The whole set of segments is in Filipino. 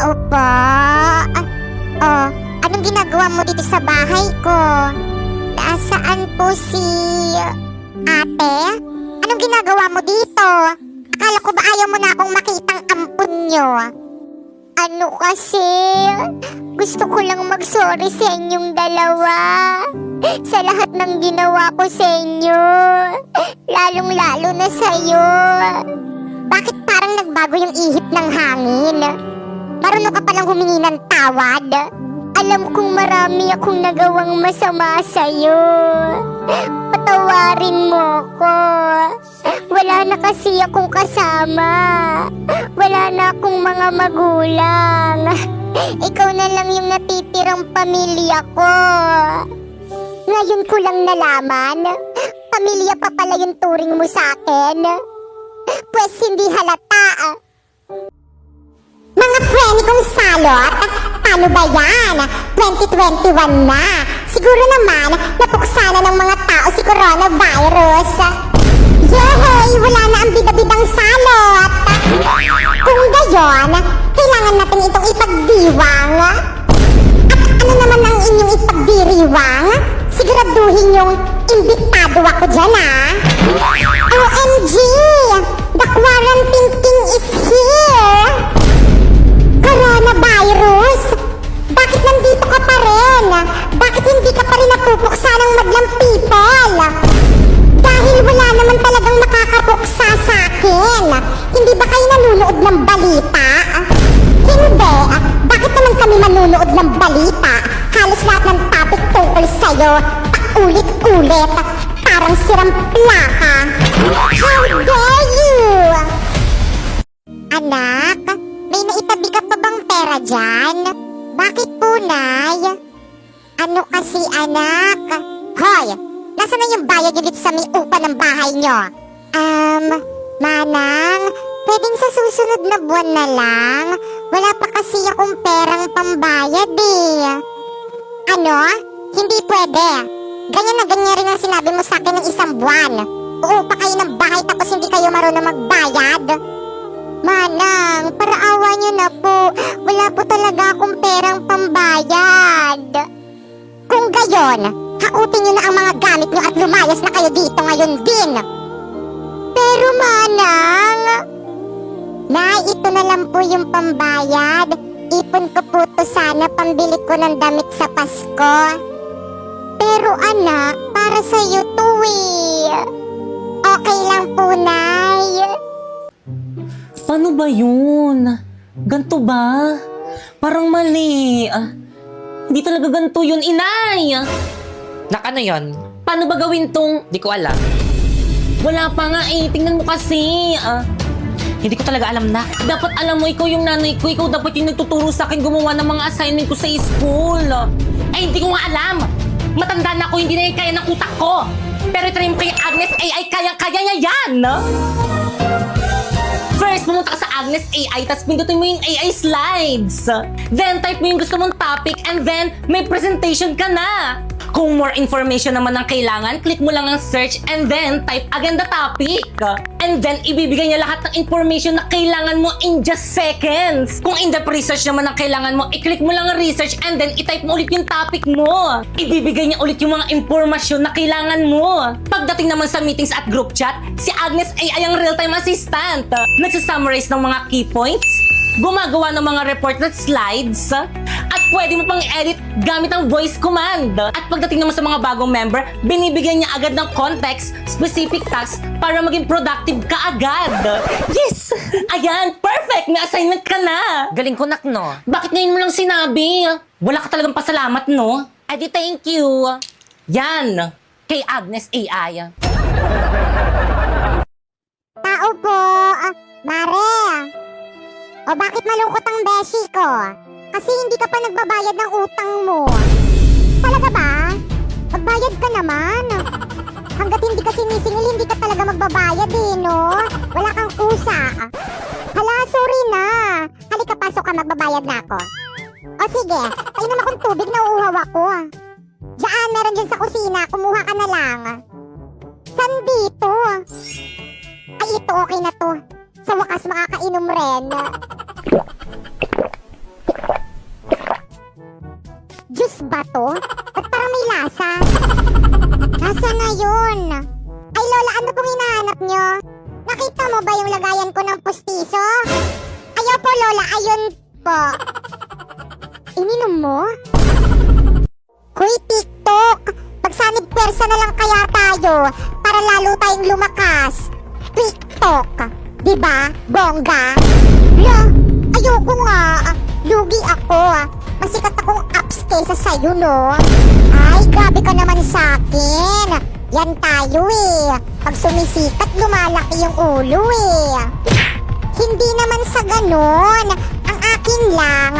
Opo. Anong ginagawa mo dito sa bahay ko? Nasaan po si ate? Anong ginagawa mo dito? Akala ko ba ayaw mo na akong makitang ampun nyo? Ano kasi? Gusto ko lang mag-sorry sa inyong dalawa. Sa lahat ng ginawa ko sa inyo. Lalong-lalo na sa'yo. Bakit parang nagbago yung ihip ng hangin? Marunong ka palang humingi ng tawad. Alam kong marami akong nagawang masama sa'yo. Patawarin mo ko. Wala na kasi akong kasama. Wala na akong mga magulang. Ikaw na lang yung natitirang pamilya ko. Ngayon ko lang nalaman, pamilya pa pala yung turing mo sa akin. Pwes hindi halata. Mga friend kong salot, paano ba yan? 2021 na. Siguro naman, napuksa na ng mga tao si coronavirus. Yehey! Wala na ang bida-bidang salot. Kung gayon, kailangan natin itong ipagdiwang. At ano naman ang inyong ipagdiriwang? Siguraduhin yung imbitado ako dyan, OMG! The quarantine king is here! Coronavirus! Bakit nandito ka pa rin? Bakit hindi ka pa rin napupuksa ng madlang people? Dahil wala naman talagang makakapuksa sa akin. Hindi ba kayo nanonood ng balita? Hindi. Bakit naman kami manonood ng balita? Halos lahat ng topic tungkol sa'yo, paulit-ulit. Parang sirang plaka. How dare you? Anak, may naitabi ka pa bang pera dyan? Bakit po, Nay? Ano kasi, anak? Hoy! Nasaan na yung bayad ulit sa may upa ng bahay nyo? Manang, pwedeng sa susunod na buwan na lang. Wala pa kasi akong perang pambayad Ano? Hindi pwede. Ganyan na ganyan rin ang sinabi mo sa akin ng isang buwan. Uupa kayo ng bahay tapos hindi kayo marunong magbayad. Manang, para awa nyo na po. Wala po talaga akong perang pambayad. Kung gayon, hakutin nyo na ang mga gamit nyo at lumayas na kayo dito ngayon din. Pero Manang, Nay, ito na lang po yung pambayad. Ipon ko po to sana pambili ko ng damit sa Pasko. Pero anak, para sa'yo to Okay lang po, Nay. Paano ba yun? Ganto ba? Parang mali. Hindi talaga ganto yun, inay! Ano yun? Paano ba gawin tong... Di ko alam. Wala pa nga tingnan mo kasi. Hindi ko talaga alam na. Dapat alam mo, ikaw yung nanay ko. Ikaw dapat yung nagtuturo sa akin gumawa ng mga assignment ko sa school. Ay, hindi ko nga alam. Matanda na ako, hindi na yung kaya ng utak ko. Pero ito rin kay Agnes AI, kayang-kaya niya yan. First, pumunta ka sa Agnes AI, tapos pindutin mo yung AI slides. Then, type mo yung gusto mong topic, and then, may presentation ka na. Kung more information naman ang kailangan, click mo lang ang search, and then, type again the topic. And then, ibibigay niya lahat ng information na kailangan mo in just seconds. Kung in-depth research naman ang kailangan mo, i-click mo lang ang research, and then, i-type mo ulit yung topic mo. Ibibigay niya ulit yung mga impormasyon na kailangan mo. Pagdating naman sa meetings at group chat, si Agnes AI ang real-time assistant. Nagsasummarize ng mga key points, gumagawa ng mga report at slides, at pwede mo pang edit gamit ang voice command. At pagdating naman sa mga bagong member, binibigyan niya agad ng context, specific tasks para maging productive ka agad. Yes! Ayan, perfect! May assignment ka na! Galing ko, nak, no? Bakit ngayon mo lang sinabi? Wala ka talagang pasalamat, no? Edi, thank you. Yan! Kay Agnes AI. Tao po, Mare. O bakit malungkot ang beshi ko? Kasi hindi ka pa nagbabayad ng utang mo. Talaga ba? Magbayad ka naman. Hanggat hindi ka sinisingil, hindi ka talaga magbabayad no? Wala kang kusa. Hala, sorry na. Halika, pasok ka, magbabayad na ako. O sige, painom akong tubig, nauuhaw ako. Diyan, meron dyan sa kusina, kumuha ka na lang. San dito? Ay, ito okay na to. Sa wakas makakainom rin. Juice ba to? Ba't parang may lasa? Nasa na yun? Ay Lola, ano pong hinahanap nyo? Nakita mo ba yung lagayan ko ng pustiso? Ayaw po Lola, ayun po. Ininom mo? Kuy TikTok, pagsanib pwersa na lang kaya tayo para lalo tayong lumakas. TikTok, diba? Bongga? Lo, ayoko nga. Lugi ako. Masikat akong apps kaysa sa'yo, no? Ay, grabe ka naman sa'kin. Yan tayo eh. Pag sumisikat, lumalaki yung ulo eh. Hindi naman sa ganon. Ang akin lang,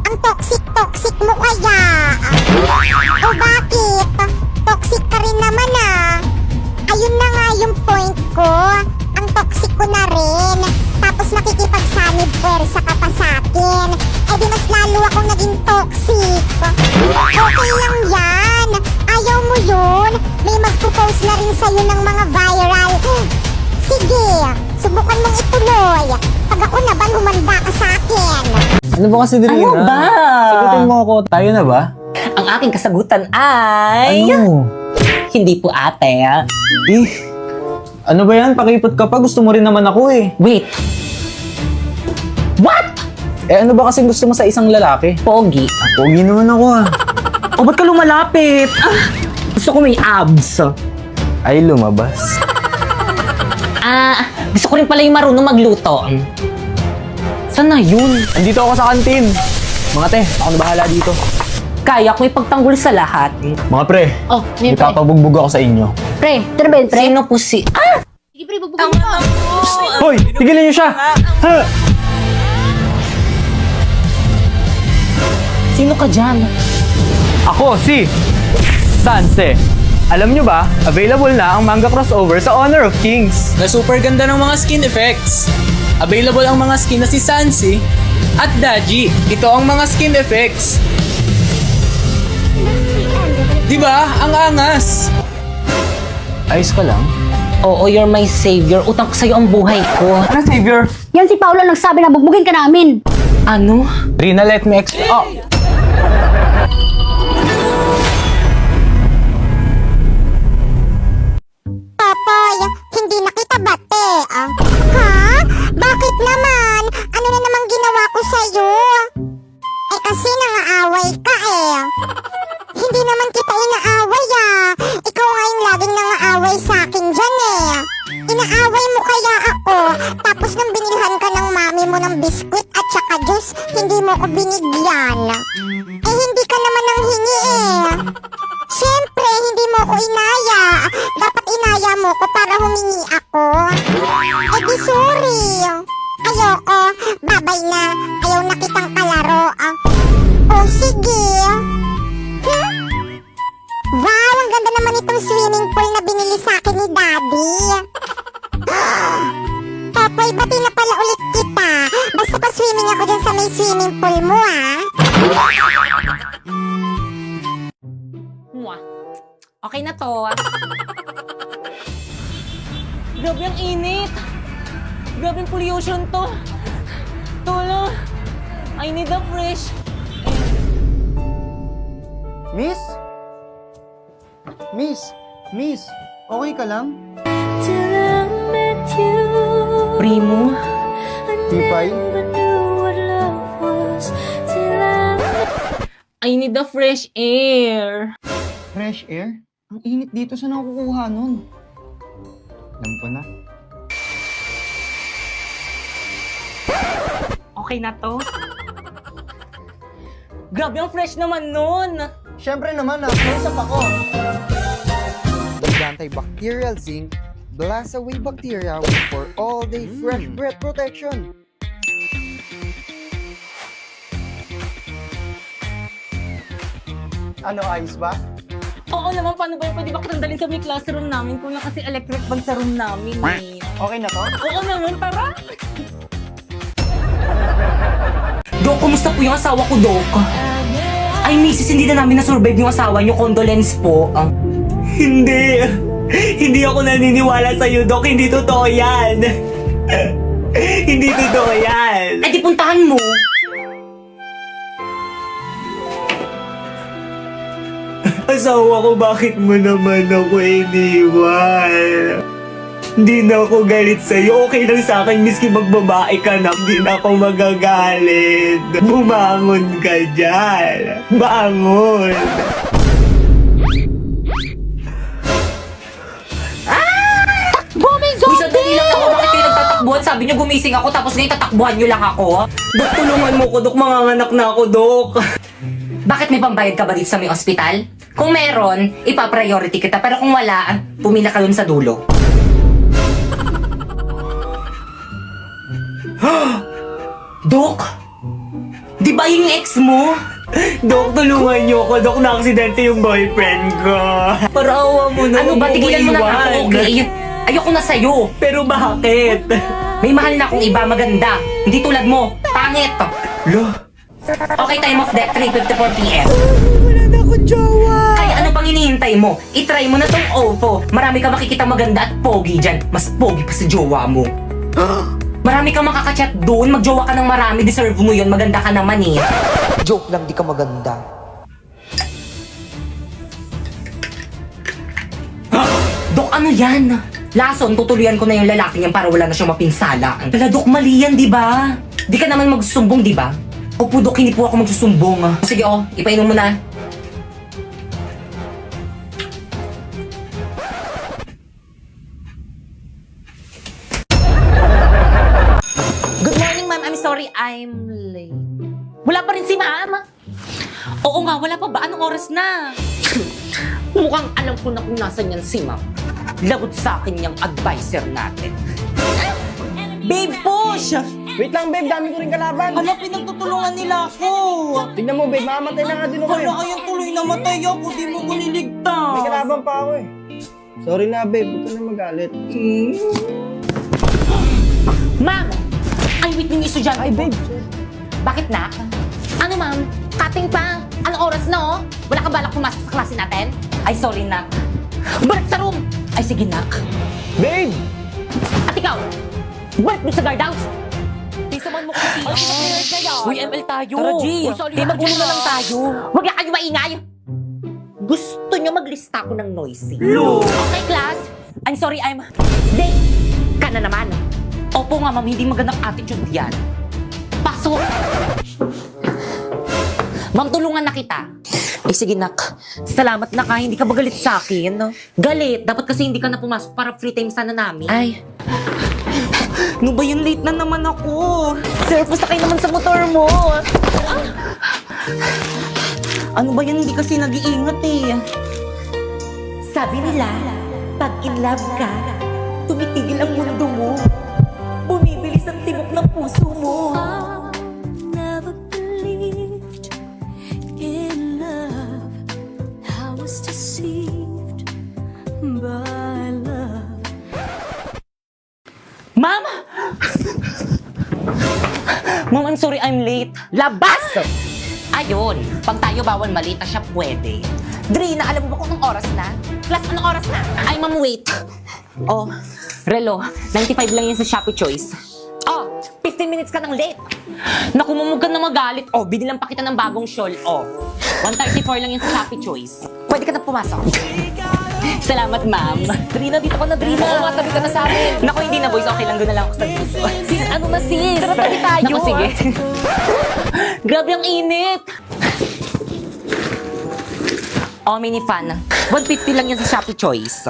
ang toxic-toxic mo kaya. O bakit? Toxic ka rin naman ah. Ayun na nga yung point ko. Ang toxic ko na rin. Tapos nakikipagsanib pwersa ka pa sa'kin. Eh di mas lalo akong naging toxic. Okay lang yan. Ayaw mo yun. May magpo-post na rin sa'yo ng mga viral. Sige, subukan mong ituloy. Pag ako naman, humanda ka sa'kin. Ano ba kasi, Drina? Ano ba? Sagutin mo ako. Tayo na ba? Ang aking kasagutan ay... Ano? Hindi po ate. Eh, ano ba yan? Pakipot ka pa. Gusto mo rin naman ako eh. Wait. What? Eh, ano ba kasi gusto mo sa isang lalaki? Pogi. Pogi naman ako ah. O ba't ka lumalapit? Gusto ko may abs. Ay, lumabas. Gusto ko rin pala yung marunong magluto. Saan na yun? Andito ako sa kantin. Mga te, ako na bahala dito. Kaya ko ipagtanggol sa lahat. Mga pre, Oh, may papabugbog ako sa inyo. Pre, Terbel, pre. Sino po si... Sige, pre, bubugin mo. Hoy, tigilan niyo siya! Ha! Sino ka dyan? Ako si Sanse. Alam nyo ba, available na ang manga crossover sa Honor of Kings. Na super ganda ng mga skin effects. Available ang mga skin na si Sansi at Daji. Ito ang mga skin effects. Diba? Ang angas. Ayos ka lang? Oo, you're my savior. Utang ko sa'yo ang buhay ko. Ano, Savior? Yan si Paolo nagsabi na bugbugin ka namin. Ano? Rina, let me explain. Oh! Popoy, hindi na kita bate. Ha? Bakit naman? Ano na namang ginawa ko sa'yo? Eh kasi nangaaway ka eh. Hindi naman kita inaaway ah. Ikaw nga yung laging nangaaway sa akin dyan eh. Inaaway mo kaya ako. Tapos nang binilhan ka ng mami mo ng biskwit at saka juice, hindi mo ko binigyan. Eh hindi ka naman nang hingi eh. Siyempre, hindi mo ko inaya. Dapat inaya mo ko para humingi ako. Eh di sorry. Ayoko. Babay na. Ayaw na kitang kalaro. Oh, sige. Wow, ang ganda naman itong swimming pool na binili sa akin ni Daddy. Popoy, bati na pala ulit kita. Basta pa swimming ako dyan sa may swimming pool mo, ah. Mwah. Okay na to. Grabe ang init. Grabe ang pollution to. Tulong. I need a fresh. Miss? Miss, okay ka lang? Primo. Tipay? I need a fresh air. Fresh air? Ang init dito, saan ako kukuha nun? Alam ko na. Okay na to. Grabe ang fresh naman nun. Siyempre naman, close up ako. With antibacterial zinc, blast away bacteria for all-day fresh breath protection. Ano, ayos ba? Oo naman, paano ba yun? Pwede ba kitang dalhin sa may classroom namin? Kung lang kasi electric bag sa room namin eh. Okay na to? Oo naman, tara! Dok, kumusta po yung asawa ko, Dok? Ay, misis, hindi na namin na-survive yung asawa niyo. Condolence po. Hindi. Hindi ako naniniwala sa'yo, Dok. Hindi totoo yan. Hindi totoo yan. Ay, di puntahan mo. asawa ko, bakit mo naman ako iniwan? Hindi na ako galit sa'yo. Okay lang sa akin, miski magbabae ka na, hindi na ako magagalit. Bumangon ka dyan. Bangon. Uy, sandali lang ako. Bakit kayo nagtatakbuhan? Sabi niyo gumising ako tapos ngayon tatakbuhan niyo lang ako. Dok, tulungan mo ko, Dok. Manganganak na ako, Dok. Bakit may pambayad ka ba dito sa may ospital? Kung meron, ipa-priority kita. Pero kung wala, pumila ka dun sa dulo. Dok! Di ba yung ex mo? Dok, tulungan niyo ko. Dok, na-aksidente yung boyfriend ko. Parawa mo na. Ano ba? Tigilan mo na nga ako. Okay, ayoko na sa'yo. Pero bakit? May mahal na akong iba maganda. Hindi tulad mo. Pangit. Okay, time of death, 3:54 p.m. Wala na akong jowa. Kaya ano pang hinihintay mo? I-try mo na tong OPPO. Marami ka makikita maganda at pogi dyan. Mas pogi pa sa jowa mo. Marami kang makakachat doon. Magjowa ka ng marami. Deserve mo yun. Maganda ka naman eh. Joke lang, di ka maganda. Dok, ano yan? Lason, tutuloyan ko na yung lalaki niyan para wala na siyang mapinsala. Wala, Dok, mali yan, di ba? Di ka naman magsusumbong, di ba? Opo, Dok, hindi po ako magsusumbong. Sige, ipainom mo na. Good morning, ma'am. I'm sorry, I'm late. Wala pa rin si ma'am. Oo nga, wala pa ba? Anong oras na? Mukhang alam ko na kung nasan yan si ma'am. Lagot sa akin yung advisor natin. Babe, push! Wait lang, babe. Dami ko rin kalaban. Hala, pinagtutulungan nila ako. Tignan mo, babe. Mamamatay na nga din ako Hala, ayun tuloy namatay ako. Di mo ko niligtas. May kalaban pa ako eh. Sorry na, babe. Huwag ka na magalit. Ma'am! Ay, wait yung estudyante. Ay, babe. Bakit na? Ano, ma'am? Cutting pa? Anong oras na, oh? Wala ka balak pumasok sa klase natin? Ay, sorry, nak. Balik sa room! Ay, sige, nak. Babe! At ikaw, balik mo sa guardhouse! Tisaman mo kasi. Uy, ML tayo. Tara, G. Di magulo na lang tayo. Huwag na kayo maingay. Gusto nyo maglista ko ng noisy. Okay, class. I'm sorry, I'm late. Ka na naman. Opo nga, ma'am. Hindi magandang attitude yan. Pasok. Ma'am, tulungan na kita. Ay, sige, nak. Salamat na ka. Hindi ka ba galit sa akin? Galit? Dapat kasi hindi ka na pumasok para free time sana namin. Ay. Ano ba yun? Late na naman ako. Sir, pasakay naman sa motor mo. Ano ba yan? Hindi kasi nag-iingat eh. Sabi nila, pag in love ka, tumitigil ang mundo mo. Bumibilis ang tibok ng puso mo. Never believed in love. I was deceived by love. Ma'am! Ma'am, I'm sorry I'm late. Labas! Ayun, pag tayo bawal malita siya pwede. Drina, alam mo ba kung anong oras na? Class, anong oras na? Ay, ma'am, wait. Oh, relo, 95 lang yan sa Shopee Choice. Oh, 15 minutes ka nang late. Naku, mamug ka na magalit. Oh, binilang pa kita ng bagong shawl. Oh, 134 lang yan sa Shopee Choice. Pwede ka na pumasok. Salamat, ma'am. Drina, dito ka na, Drina. Oo, matabi ka na sa amin. Naku, hindi na, boys. Okay lang, doon na lang ako sa dito. Sis, ano na, sis? Tara, tabi tayo. Naku, sige. Grabe ang init. Oh, mini fan. 150 lang yan sa Shopee Choice.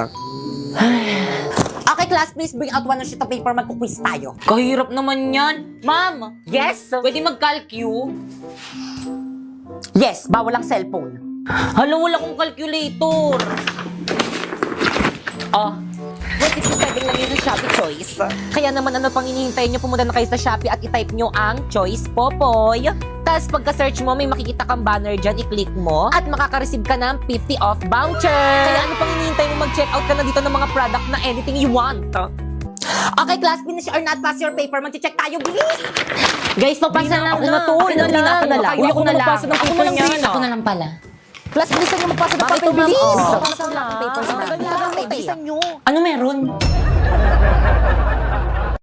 Okay, class, please bring out one sheet of paper. Magkuquiz tayo. Kahirap naman yan. Ma'am! Yes? Pwede mag-calcu? Yes, bawal ang cellphone. Hala, wala kong calculator. Oh, 167 lang yun sa Shopee Choice. Kaya naman ano pang hinihintay nyo, pumunta na kayo sa Shopee at i-type nyo ang Choice Popoy. Tapos pagka-search mo, may makikita kang banner dyan, i-click mo at makaka-receive ka ng 50 off voucher. Kaya ano pang hinihintay mo, mag-check out ka na dito ng mga product na anything you want. Okay, class, finish or not pass your paper. Mag-check tayo, bilis! Guys, papasa na ako na to. Ako na lang. Ako na lang. Uy, ako na lang. magpasa ng paper niyan. Ako na lang pala. Class, bilisan niyo magpasa ng Bakit papel, to, ma'am? bilis. Oo. Papasa lang. Papers na. Bilisan niyo. Ano meron?